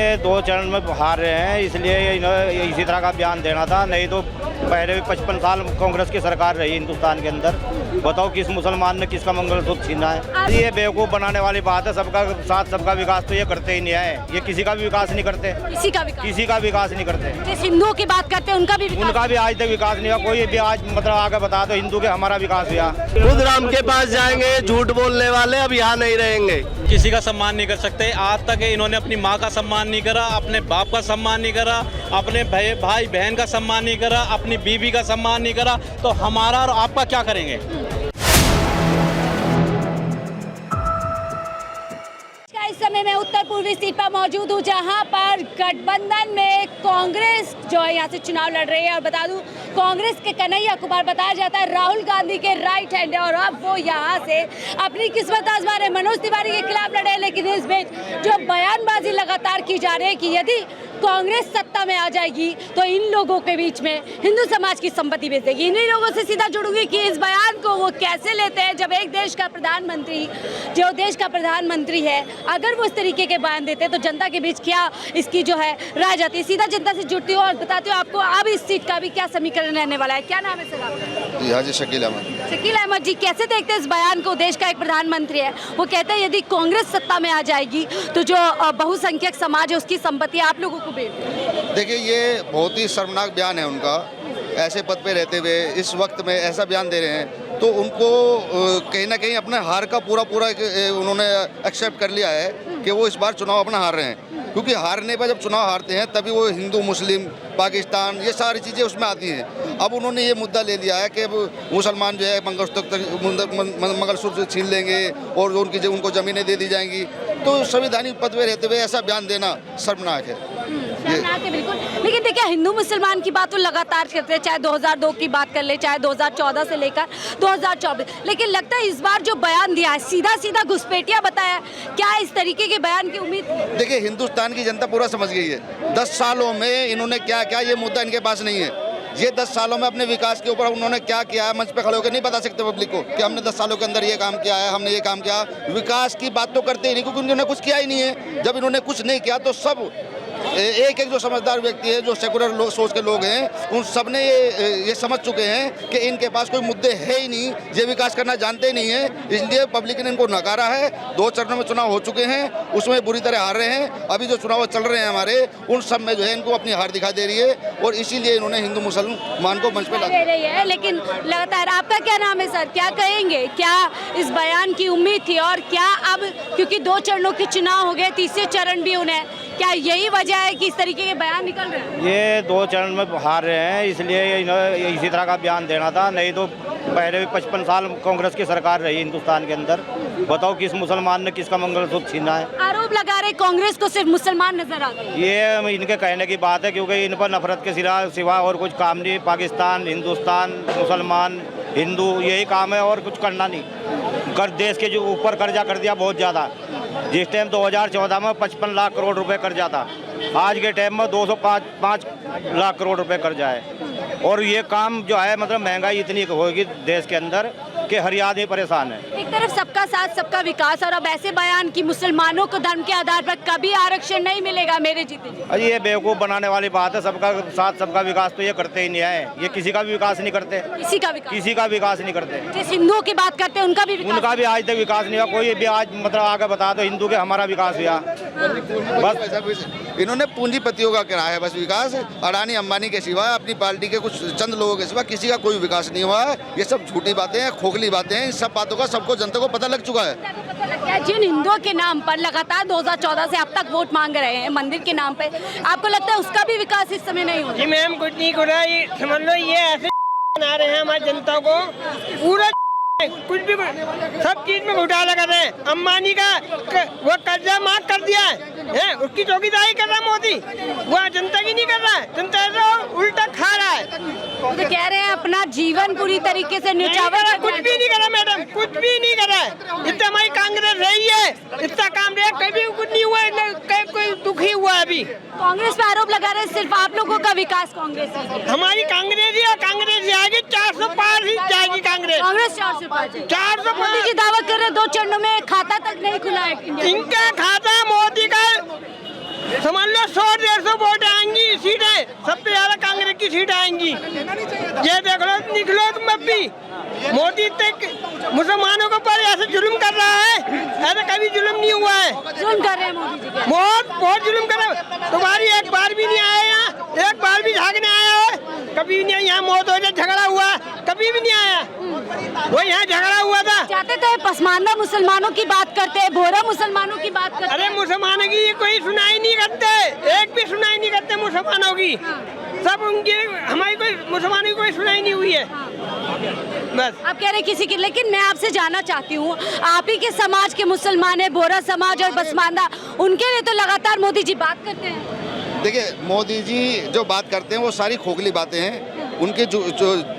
ये 2 चरण में हार रहे हैं, इसलिए इन्हें इसी तरह का बयान देना था। नहीं तो पहले भी 55 साल कांग्रेस की सरकार रही हिंदुस्तान के अंदर। बताओ किस मुसलमान ने किसका मंगलसूत्र छीना है? ये बेवकूफ़ बनाने वाली बात है। सबका साथ सबका विकास तो ये करते ही नहीं है। ये किसी का भी विकास नहीं करते, किसी का विकास नहीं करते। जिस हिंदुओं की बात करते हैं उनका भी आज तक विकास नहीं हुआ। कोई भी आज मतलब आगे बता दो हिंदू के हमारा विकास हुआ। खुद राम के पास जाएंगे, झूठ बोलने वाले अब यहाँ नहीं रहेंगे। किसी का सम्मान नहीं कर सकते। आज तक इन्होंने अपनी माँ का सम्मान नहीं करा, अपने बाप का सम्मान नहीं करा, अपने भाई बहन का सम्मान नहीं करा, अपनी बीवी का सम्मान नहीं करा, तो हमारा और आपका क्या करेंगे? इस समय मैं उत्तर पूर्वी सीट पर मौजूद हूँ, जहाँ पर गठबंधन में कांग्रेस जो है यहाँ से चुनाव लड़ रही है। और बता दूं, कांग्रेस के कन्हैया कुमार बताया जाता है राहुल गांधी के राइट हैंड है, और अब वो यहाँ से अपनी किस्मत आजमा रहे। मनोज तिवारी के खिलाफ लड़े, लेकिन इस बीच जो बयानबाजी लगातार की जा रही है कि यदि कांग्रेस सत्ता में आ जाएगी तो इन लोगों के बीच में हिंदू समाज की संपत्ति बेच देगी। इन्हीं लोगों से सीधा जुड़ूंगी कि इस बयान को वो कैसे लेते हैं, जब एक देश का प्रधानमंत्री जो देश का प्रधानमंत्री है अगर वो इस तरीके के बयान देते हैं तो जनता के बीच क्या इसकी जो है राय जाती है। सीधा जनता से जुड़ती हूँ और बताती हूँ आपको अब इस सीट का भी क्या समीकरण रहने वाला है। क्या नाम है सर आपका? हाजी शकील अहमद। शकील अहमद जी, कैसे देखते हैं इस बयान को? देश का एक प्रधानमंत्री है, वो कहते हैं यदि कांग्रेस सत्ता में आ जाएगी तो जो बहुसंख्यक समाज है उसकी संपत्ति आप लोगों को बेच देगी। देखिए, ये बहुत ही शर्मनाक बयान है उनका। ऐसे पद पे रहते हुए इस वक्त में ऐसा बयान दे रहे हैं तो उनको कहीं ना कहीं अपने हार का पूरा उन्होंने एक्सेप्ट कर लिया है कि वो इस बार चुनाव अपना हार रहे हैं। क्योंकि हारने पर जब चुनाव हारते हैं तभी वो हिंदू मुस्लिम पाकिस्तान ये सारी चीज़ें उसमें आती हैं। अब उन्होंने ये मुद्दा ले लिया है कि मुसलमान जो है मंगलसूत्र छीन लेंगे और उनको ज़मीनें दे दी जाएंगी। तो संवैधानिक पद पे रहते हुए ऐसा बयान देना शर्मनाक है। बिल्कुल, लेकिन देखिए हिंदू मुसलमान की बात तो लगातार करते हैं, चाहे 2002 की बात कर ले, चाहे 2014 से लेकर 2024, लेकिन लगता है इस बार जो बयान दिया है सीधा सीधा घुसपैठिया बताया। क्या इस तरीके के बयान की उम्मीद? देखिए, हिंदुस्तान की जनता पूरा समझ गई है 10 सालों में इन्होंने क्या क्या, ये मुद्दा इनके पास नहीं है। ये 10 सालों में अपने विकास के ऊपर उन्होंने क्या किया है मंच पे खड़े होकर नहीं बता सकते पब्लिक को कि हमने 10 सालों के अंदर ये काम किया है, हमने ये काम किया। विकास की बात तो करते ही नहीं, क्योंकि उन्होंने कुछ किया ही नहीं है। जब इन्होंने कुछ नहीं किया तो सब एक जो समझदार व्यक्ति है, जो सेकुलर सोच के लोग हैं, उन सब ने ये समझ चुके हैं कि इनके पास कोई मुद्दे है ही नहीं, ये विकास करना जानते ही नहीं है। इसलिए पब्लिक ने इनको नकारा है। 2 चरणों में चुनाव हो चुके हैं, उसमें बुरी तरह हार रहे हैं। अभी जो चुनाव चल रहे हैं हमारे, उन सब में जो है इनको अपनी हार दिखा दे रही है और इसीलिए इन्होंने हिंदू मुसलमान को मंच पे ला दिया। लेकिन लगातार आपका क्या नाम है सर, क्या कहेंगे? क्या इस बयान की उम्मीद थी और क्या अब क्योंकि 2 चरणों के चुनाव हो गए, तीसरे चरण भी उन्हें, क्या यही वजह है कि इस तरीके के बयान निकल रहे हैं? ये 2 चरण में हार रहे हैं, इसलिए इन्हें इसी तरह का बयान देना था। नहीं तो पहले भी 55 साल कांग्रेस की सरकार रही हिंदुस्तान के अंदर। बताओ किस मुसलमान ने किसका मंगलसूत्र छीना है? आरोप लगा रहे कांग्रेस को सिर्फ मुसलमान नजर आते हैं। ये इनके कहने की बात है, क्योंकि इन पर नफरत के सिवा और कुछ काम नहीं। पाकिस्तान, हिंदुस्तान, मुसलमान, हिंदू, यही काम है और कुछ करना नहीं। देश के जो ऊपर कर्जा कर दिया बहुत ज़्यादा। जिस टाइम 2014 में 55 लाख करोड़ रुपए कर्जा था, आज के टाइम में 205 लाख करोड़ रुपए कर्जा है। और ये काम जो है मतलब महंगाई इतनी होगी देश के अंदर कि हर आदमी परेशान है। एक तरफ सबका साथ सबका विकास, और अब ऐसे बयान कि मुसलमानों को धर्म के आधार पर कभी आरक्षण नहीं मिलेगा मेरे जीते जी। अरे ये बेवकूफ़ बनाने वाली बात है। सबका साथ सबका विकास तो ये करते ही नहीं है। ये किसी का भी विकास नहीं करते, किसी का विकास नहीं करते। जिस हिंदुओं की बात करते हैं उनका भी आज तक विकास नहीं हुआ। कोई भी आज मतलब आगे बता दो हिंदू के हमारा विकास हुआ। बस इन्होंने पूंजीपतियों का कराया है बस विकास। अडानी अंबानी के सिवा, अपनी पार्टी के कुछ चंद लोगों के सिवा किसी का कोई विकास नहीं हुआ है। ये सब झूठी बातें हैं, खोखली बातें हैं। इन सब बातों का सबको जनता को पता लग चुका है। जिन हिंदुओं के नाम पर लगातार 2014 से अब तक वोट मांग रहे हैं मंदिर के नाम पे, आपको लगता है उसका भी विकास इस समय नहीं हो रहा? जी मैम, कुछ नहीं हो रहा। ये समझ लो, ये ऐसे बना रहे हैं हमारी जनता को, पूरा कुछ भी सब चीज में घोटाला कर रहे हैं। अंबानी का वो कर्जा माफ कर दिया है, उसकी चौकीदारी कर रहा है मोदी, वो जनता की नहीं कर रहा है। जनता तो उल्टा खा रहा है। तो कह रहे हैं अपना जीवन पूरी तरीके से न्यौछावर। कुछ भी नहीं करा मैडम, कुछ भी नहीं करा है। इतना हमारी कांग्रेस रही है, इतना काम रहा, कभी कुछ नहीं हुआ, कोई दुखी हुआ है। अभी कांग्रेस पे आरोप लगा रहे हैं सिर्फ आप लोगों का विकास कांग्रेस हमारी कांग्रेस ही, और कांग्रेस आएगी 400 पार ही जाएगी। कांग्रेस 400 मोदी जी दावा कर रहे हैं 2 चरणों में खाता तक नहीं खुला है। इनका खाता मोदी का समझ लो 100-150 वोट आएंगी, सीटें सबसे ज्यादा कांग्रेस की सीट आएंगी। ये देख लो, निकलो तुम अब भी। मोदी तक मुसलमानों के ऊपर ऐसे जुल्म कर रहा है, ऐसा कभी जुल्म नहीं हुआ है। जुल्म कर रहे हैं मोदी जी क्या? बहुत जुल्म कर रहा है। तुम्हारी एक बार भी नहीं आया यहाँ, एक बार भी झाँकने आया है, कभी नहीं। यहाँ मौत हो जाए, झगड़ा हुआ, कभी भी नहीं आया। वो यहाँ झगड़ा हुआ था। चाहते तो पसमानदा मुसलमानों की बात करते हैं, बोरा मुसलमानों की बात करते अरे हैं। मुसलमानों की ये कोई सुनाई नहीं करते, एक भी सुनाई नहीं करते मुसलमानों की। सब उनकी, हमारी कोई मुसलमानों की कोई सुनाई नहीं हुई है। बस आप कह रहे हैं किसी की, लेकिन मैं आपसे जानना चाहती हूँ, आप ही के समाज के मुसलमान है, बोरा समाज और पसमानदा, उनके लिए तो लगातार मोदी जी बात करते हैं। देखिए, मोदी जी जो बात करते हैं वो सारी खोखली बातें हैं। उनके जो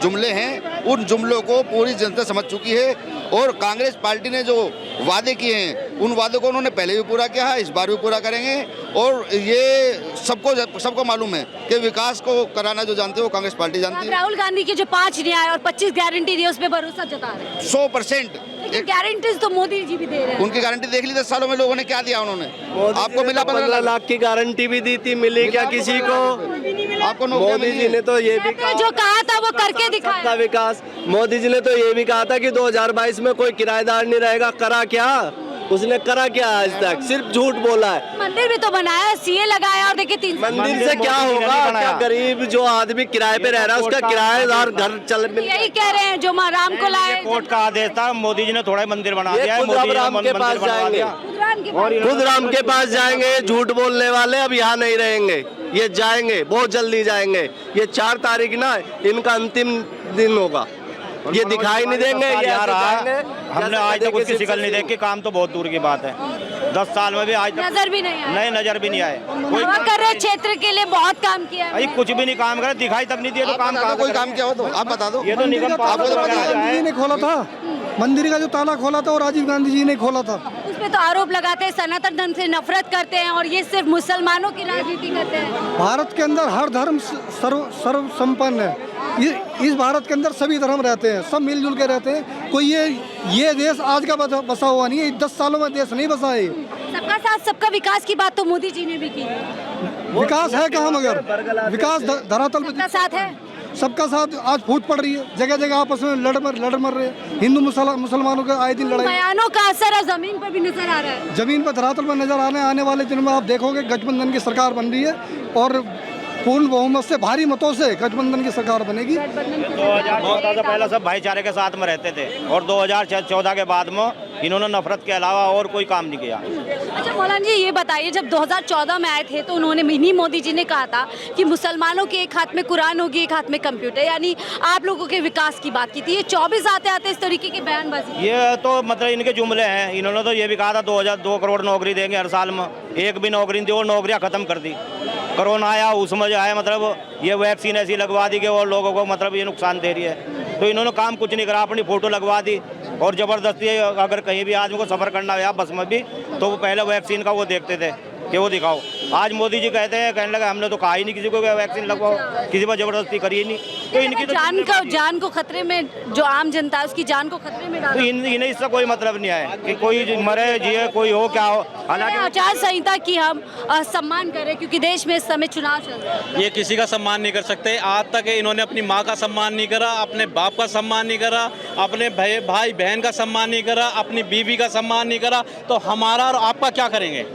जुमले हैं, उन जुमलों को पूरी जनता समझ चुकी है। और कांग्रेस पार्टी ने जो वादे किए हैं, उन वादों को उन्होंने पहले भी पूरा किया है, इस बार भी पूरा करेंगे। और ये सबको मालूम है कि विकास को कराना जो जानते हैं वो कांग्रेस पार्टी जानती है। राहुल गांधी के जो 5 न्याय और 25 गारंटी दी, उस पर भरोसा जता रहे हैं। 100% लेकिन गारंटीज तो मोदी जी भी दे रहे हैं। उनकी गारंटी देख ली 10 सालों में लोगों ने क्या दिया। उन्होंने आपको मिला 15 लाख की गारंटी भी दी थी, मिली क्या किसी को? आपको मोदी जी ने तो ये भी कहते हैं जो कहा था वो करके सबका दिखाया। विकास। मोदी जी ने तो ये भी कहा था कि 2022 में कोई किराएदार नहीं रहेगा। करा क्या? उसने करा क्या आज तक? सिर्फ झूठ बोला है। मंदिर भी तो बनाया, सीए लगाया, और देखिए 3 मंदिर से क्या मोदी जी ने होगा? नहीं बनाया। क्या गरीब जो आदमी किराए पे रह रहा है उसका किराएदार घर चल यही कह रहे हैं जो राम को लाए। कोर्ट का आदेश था, मोदी जी ने थोड़ा ही मंदिर बना ये दिया है। खुद मोदी जी ने राम के मंदिर पास बनवा जाएंगे। दिया। खुद राम के पास जाएंगे। झूठ बोलने वाले अब यहाँ नहीं रहेंगे, ये जाएंगे, बहुत जल्दी जाएंगे। ये 4 तारीख ना इनका अंतिम दिन होगा। ये दिखाई नहीं देंगे, ये यार जाएंगे। हमने आज तक उसकी शिकल नहीं देखी। काम तो बहुत दूर की बात है, 10 साल में भी आज तक नजर भी नहीं आया। नए नजर भी नहीं आए। कोई हवा कर रहे क्षेत्र के लिए बहुत काम किया है। भाई कुछ भी नहीं काम करे, दिखाई तक नहीं दिए तो काम कहाँ कोई करेंगे? काम किया हो तो आप बता दो। ये तो निगम आपको तो पता है। गांधी जी ने खोला था मंदिर का, जो ताला खोला था वो राजीव गांधी जी ने खोला था। उसपे तो आरोप लगाते हैं सनातन धर्म से नफरत करते हैं और ये सिर्फ मुसलमानों की राजनीति करते हैं। भारत के अंदर हर धर्म सर्व संपन्न है। इस भारत के अंदर सभी धर्म रहते हैं, सब मिलजुल के रहते हैं। कोई ये देश आज का बसा हुआ नहीं है, 10 सालों में देश नहीं बसा है। सबका साथ सबका विकास की बात तो मोदी जी ने भी की। विकास है कहाँ? मगर विकास धरातल सबका पे साथ है। सबका साथ आज फूट पड़ रही है, जगह जगह आपस में लड़ मर रहे हैं। हिंदू मुसलमानों के आए दिन लड़ाई। बयानों का असर अब जमीन पर भी नजर आ रहा है। जमीन पर धरातल में नजर आने वाले दिनों में आप देखोगे गठबंधन की सरकार बन रही है और पूर्ण बहुमत से, भारी मतों से गठबंधन की सरकार बनेगी। 2014 से पहले सब भाईचारे के साथ में रहते थे और 2014 के बाद में इन्होंने नफरत के अलावा और कोई काम नहीं किया। अच्छा मौलाना जी, ये बताइए, जब 2014 में आए थे तो उन्होंने इन्हीं मोदी जी ने कहा था कि मुसलमानों के एक हाथ में कुरान होगी, एक हाथ में कंप्यूटर, यानी आप लोगों के विकास की बात की थी। ये 24 आते आते इस तरीके की बयानबाजी। ये तो मतलब इनके जुमले हैं। इन्होंने तो ये भी कहा था 2 करोड़ नौकरी देंगे हर साल में, एक भी नौकरी नहीं दी, वो नौकरियां खत्म कर दी। कोरोना आया, उसमें जो है मतलब ये वैक्सीन ऐसी लगवा दी कि वो लोगों को मतलब ये नुकसान दे रही है। तो इन्होंने काम कुछ नहीं करा, अपनी फोटो लगवा दी और ज़बरदस्ती अगर कहीं भी आदमी को सफ़र करना हो बस में भी तो वो पहले वैक्सीन का वो देखते थे कि वो दिखाओ। आज मोदी जी कहते हैं, कहने लगा हमने तो कहा ही नहीं किसी को वैक्सीन लगवाओ, किसी पर ज़बरदस्ती करी ही नहीं। तो इनकी तो जान को खतरे में, जो आम जनता है उसकी जान को खतरे में तो डाला। इन्हें इससे कोई मतलब नहीं है कि कोई मरे जिए, कोई हो क्या हो। हालांकि आचार संहिता की हम सम्मान करें क्योंकि देश में इस समय चुनाव चल रहा है। ये किसी का सम्मान नहीं कर सकते। आज तक इन्होंने अपनी माँ का सम्मान नहीं करा, अपने बाप का सम्मान नहीं करा, अपने भाई बहन का सम्मान नहीं करा, अपनी बीवी का सम्मान नहीं करा। तो हमारा और आपका क्या करेंगे?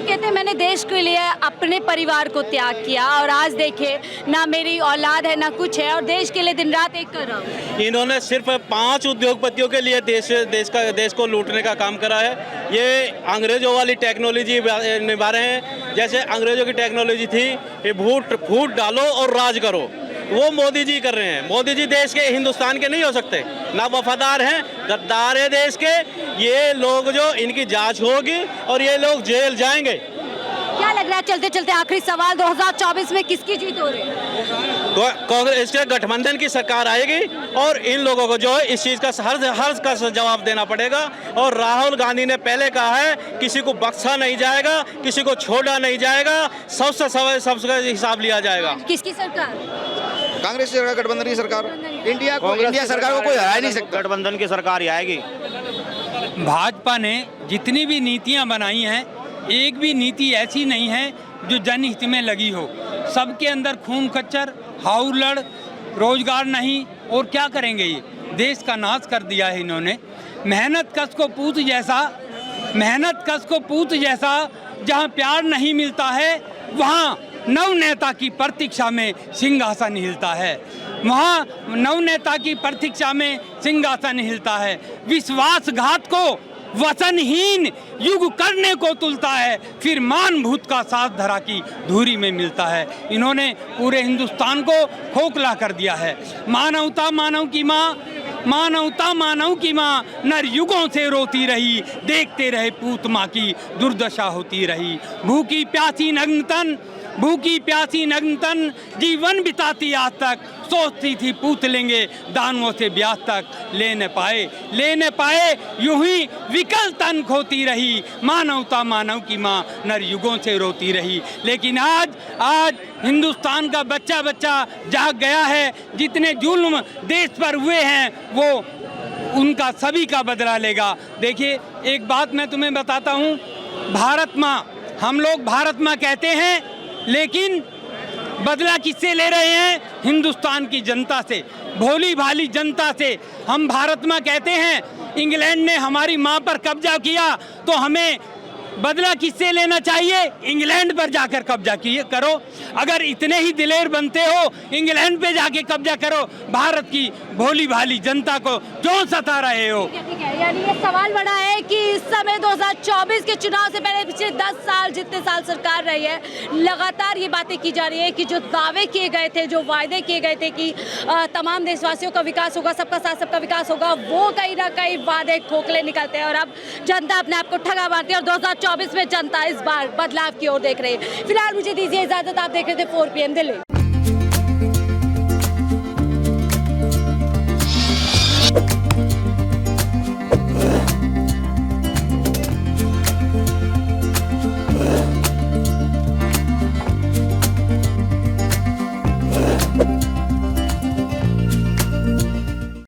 कहते हैं मैंने देश के लिए अपने परिवार को त्याग किया और आज देखिए ना मेरी औलाद है ना कुछ है और देश के लिए दिन रात एक कर रहा हूँ। इन्होंने सिर्फ 5 उद्योगपतियों के लिए देश को लूटने का काम करा है। ये अंग्रेजों वाली टेक्नोलॉजी निभा रहे हैं। जैसे अंग्रेजों की टेक्नोलॉजी थी, ये फूट डालो और राज करो, वो मोदी जी कर रहे हैं। मोदी जी देश के, हिंदुस्तान के नहीं हो सकते, ना वफादार हैं, गद्दार है देश के। ये लोग जो इनकी जांच होगी और ये लोग जेल जाएंगे। क्या लग रहा है चलते चलते आखिरी सवाल, 2024 में किसकी जीत हो रही है? कांग्रेस के गठबंधन की सरकार आएगी और इन लोगों को जो है इस चीज़ का हर का जवाब देना पड़ेगा। और राहुल गांधी ने पहले कहा है किसी को बख्शा नहीं जाएगा, किसी को छोड़ा नहीं जाएगा, सबसे हिसाब लिया जाएगा। किसकी सरकार? कांग्रेस की गठबंधन की सरकार। इंडिया सरकार को कोई हरा ही नहीं सकता। गठबंधन की सरकार ही आएगी। भाजपा ने जितनी भी नीतियां बनाई हैं एक भी नीति ऐसी नहीं है जो जनहित में लगी हो। सबके अंदर खून खच्चर, हाउलड़, रोजगार नहीं, और क्या करेंगे? ये देश का नाश कर दिया है इन्होंने। मेहनत कस को पूत जैसा जहाँ प्यार नहीं मिलता है, वहाँ नवनेता की प्रतीक्षा में सिंहासन हिलता है। वहाँ नवनेता की प्रतीक्षा में सिंहासन हिलता है। विश्वासघात को वचनहीन युग करने को तुलता है, फिर मान भूत का साथ धरा की धूरी में मिलता है। इन्होंने पूरे हिंदुस्तान को खोखला कर दिया है। मानवता मानव की माँ, मानवता मानव की माँ, नर युगों से रोती रही, देखते रहे पूत माँ की दुर्दशा होती रही। भूखी प्यासी नग्न तन जीवन बिताती आज तक, सोचती थी पूत लेंगे दानवों से ब्याज तक, ले न पाए यूं ही विकल तन खोती रही। मानवता मानव की माँ, नर युगों से रोती रही। लेकिन आज हिंदुस्तान का बच्चा जाग गया है। जितने जुल्म देश पर हुए हैं वो उनका सभी का बदला लेगा। देखिए, एक बात मैं तुम्हें बताता हूँ, भारत माँ, हम लोग भारत माँ कहते हैं, लेकिन बदला किससे ले रहे हैं? हिंदुस्तान की जनता से, भोली भाली जनता से। हम भारत माँ कहते हैं, इंग्लैंड ने हमारी माँ पर कब्जा किया, तो हमें बदला किससे लेना चाहिए? इंग्लैंड पर जाकर कब्जा करो। अगर इतने ही दिलेर बनते हो, इंग्लैंड पे जाके कब्जा करो। भारत की भोली भाली जनता को क्यों सता रहे हो? ठीक है, यानी ये सवाल बड़ा है कि इस समय 2024 के चुनाव से पहले पिछले 10 साल, जितने साल सरकार रही है, लगातार ये बातें की जा रही है कि जो दावे किए गए थे, जो वायदे किए गए थे कि तमाम देशवासियों का विकास होगा, सबका साथ सबका विकास होगा, वो कहीं ना कहीं वादे खोखले निकलते हैं और अब जनता अपने आप को ठगा मारती है। और 2024 में जनता इस बार बदलाव की ओर देख रही है। फिलहाल मुझे दीजिए इजाजत, आप देख रहे थे 4 PM दिल्ली।